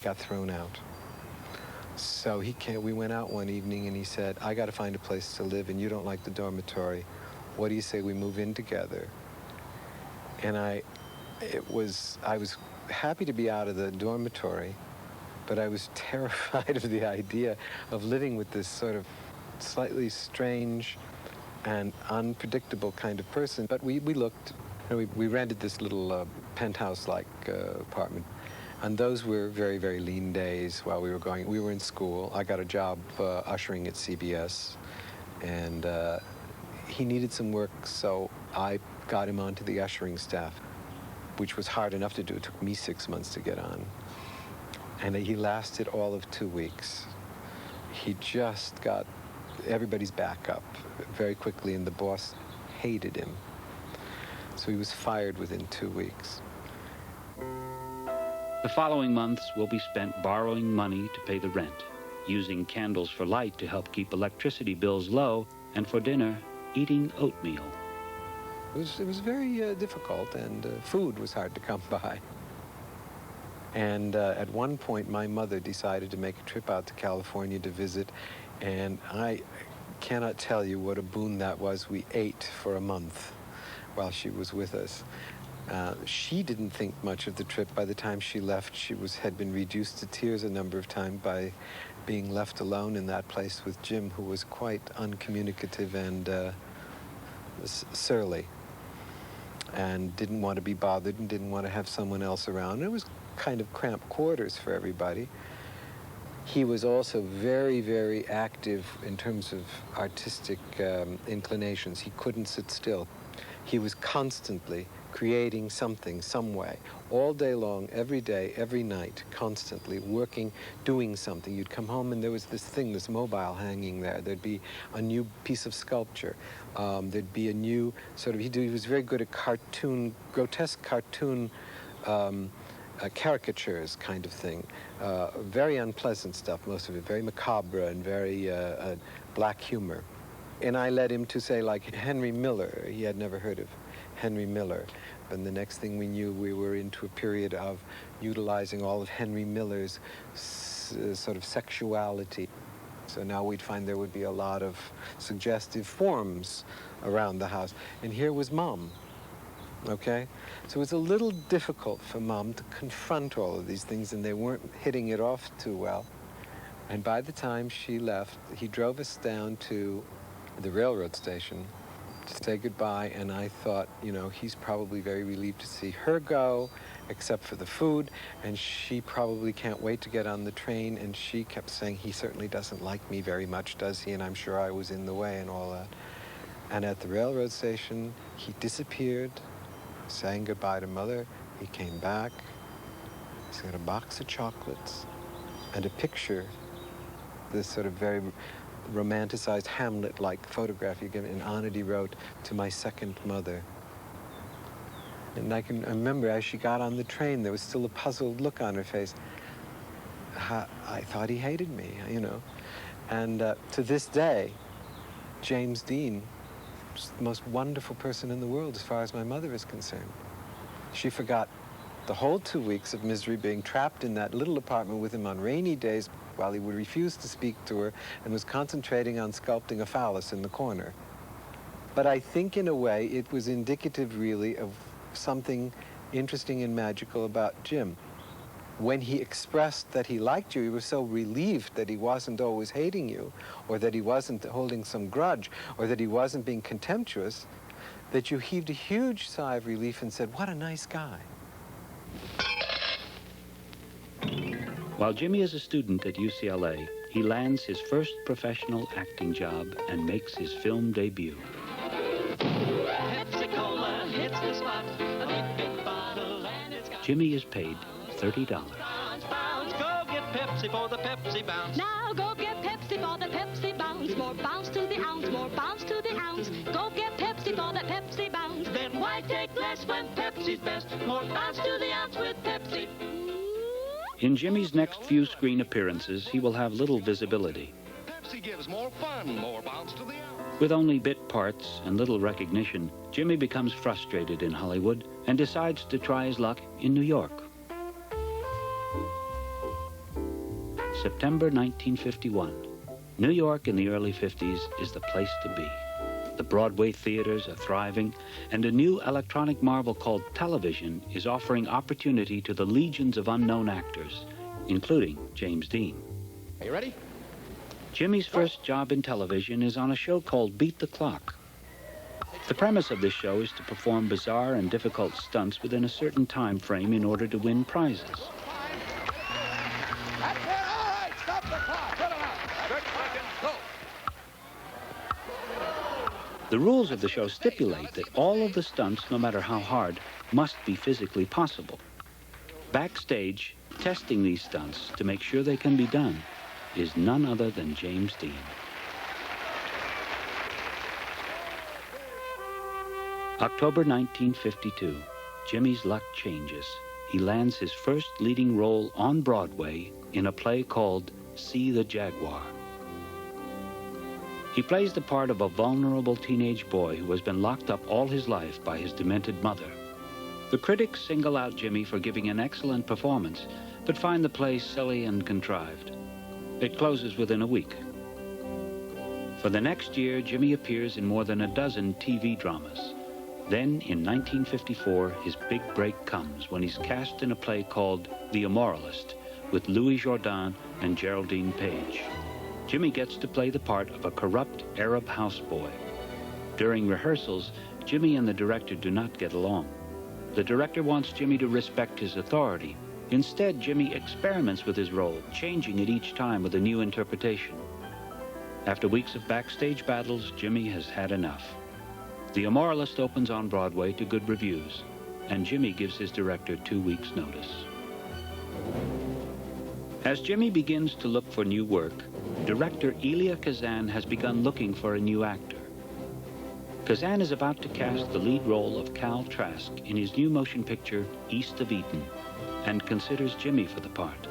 got thrown out. So we went out one evening and he said, I got to find a place to live and you don't like the dormitory. What do you say we move in together? And I was happy to be out of the dormitory, but I was terrified of the idea of living with this sort of slightly strange and unpredictable kind of person. But we looked, we rented this little penthouse-like apartment. And those were very, very lean days while we were in school. I got a job ushering at CBS, and he needed some work, so I got him onto the ushering staff, which was hard enough to do. It took me 6 months to get on. And he lasted all of 2 weeks. He just got everybody's back up very quickly, and the boss hated him. So he was fired within 2 weeks. The following months will be spent borrowing money to pay the rent, using candles for light to help keep electricity bills low, and for dinner, eating oatmeal. It was very difficult, and food was hard to come by. And at one point, my mother decided to make a trip out to California to visit, and I cannot tell you what a boon that was. We ate for a month while she was with us. She didn't think much of the trip. By the time she left, she had been reduced to tears a number of times by being left alone in that place with Jim, who was quite uncommunicative and surly, and didn't want to be bothered and didn't want to have someone else around. It was kind of cramped quarters for everybody. He was also very, very active in terms of artistic inclinations. He couldn't sit still. He was constantly creating something, some way, all day long, every day, every night, constantly working, doing something. You'd come home and there was this thing, this mobile hanging there. There'd be a new piece of sculpture. There'd be a new sort of, he was very good at grotesque cartoon caricatures kind of thing. Very unpleasant stuff, most of it, very macabre and very black humor. And I led him to say, like, Henry Miller. He had never heard of Henry Miller. And the next thing we knew, we were into a period of utilizing all of Henry Miller's sort of sexuality. So now we'd find there would be a lot of suggestive forms around the house. And here was Mom, okay? So it was a little difficult for Mom to confront all of these things, and they weren't hitting it off too well. And by the time she left, he drove us down to the railroad station to say goodbye, and I thought, you know, he's probably very relieved to see her go, except for the food, and she probably can't wait to get on the train, and she kept saying, he certainly doesn't like me very much, does he? And I'm sure I was in the way and all that. And at the railroad station, he disappeared, saying goodbye to Mother. He came back. He's got a box of chocolates and a picture, this sort of very romanticized Hamlet-like photograph you give, and Onedy wrote, "To my second mother." And I remember as she got on the train, there was still a puzzled look on her face. I thought he hated me, you know. And to this day, James Dean is the most wonderful person in the world as far as my mother is concerned. She forgot the whole 2 weeks of misery being trapped in that little apartment with him on rainy days while he would refuse to speak to her and was concentrating on sculpting a phallus in the corner. But I think in a way it was indicative really of something interesting and magical about Jim. When he expressed that he liked you, he was so relieved that he wasn't always hating you, or that he wasn't holding some grudge, or that he wasn't being contemptuous, that you heaved a huge sigh of relief and said, what a nice guy. While Jimmy is a student at UCLA, he lands his first professional acting job and makes his film debut. Pepsi-Cola hits the spot, a big bottle and it's got Jimmy is paid $30. bounce. Go get Pepsi for the Pepsi bounce. Now go get Pepsi for the Pepsi bounce. More bounce to the ounce, more bounce to the ounce. Go get Pepsi for the Pepsi bounce. Then why take less when Pepsi's best? More bounce to the ounce with Pepsi. In Jimmy's next few screen appearances, he will have little visibility. Pepsi gives more fun, more bounce to the ounce. With only bit parts and little recognition, Jimmy becomes frustrated in Hollywood and decides to try his luck in New York. September 1951. New York in the early 50s is the place to be. The Broadway theaters are thriving, and a new electronic marvel called television is offering opportunity to the legions of unknown actors, including James Dean. Are you ready? Jimmy's first job in television is on a show called Beat the Clock. The premise of this show is to perform bizarre and difficult stunts within a certain time frame in order to win prizes. That's it. All right, stop the clock. Put it out. 30 seconds, go. The rules of the show stipulate that all of the stunts, no matter how hard, must be physically possible. Backstage, testing these stunts to make sure they can be done is none other than James Dean. October 1952, Jimmy's luck changes. He lands his first leading role on Broadway in a play called See the Jaguar. He plays the part of a vulnerable teenage boy who has been locked up all his life by his demented mother. The critics single out Jimmy for giving an excellent performance, but find the play silly and contrived. It closes within a week. For the next year, Jimmy appears in more than a dozen TV dramas. Then, in 1954, his big break comes when he's cast in a play called The Immoralist with Louis Jourdan and Geraldine Page. Jimmy gets to play the part of a corrupt Arab houseboy. During rehearsals, Jimmy and the director do not get along. The director wants Jimmy to respect his authority. Instead, Jimmy experiments with his role, changing it each time with a new interpretation. After weeks of backstage battles, Jimmy has had enough. The Immoralist opens on Broadway to good reviews, and Jimmy gives his director 2 weeks' notice. As Jimmy begins to look for new work, director Elia Kazan has begun looking for a new actor. Kazan is about to cast the lead role of Cal Trask in his new motion picture, East of Eden, and considers Jimmy for the part.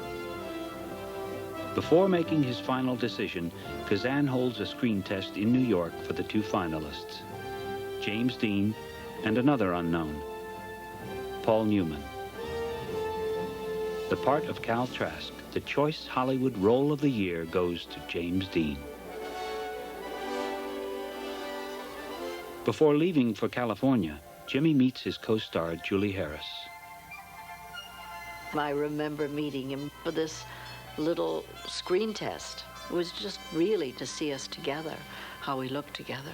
Before making his final decision, Kazan holds a screen test in New York for the 2 finalists, James Dean and another unknown, Paul Newman. The part of Cal Trask, the Choice Hollywood Role of the Year, goes to James Dean. Before leaving for California, Jimmy meets his co-star, Julie Harris. I remember meeting him for this little screen test. It was just really to see us together, how we looked together.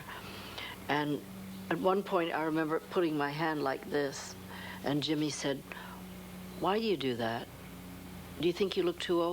And at one point, I remember putting my hand like this, and Jimmy said, "Why do you do that? Do you think you look too old?"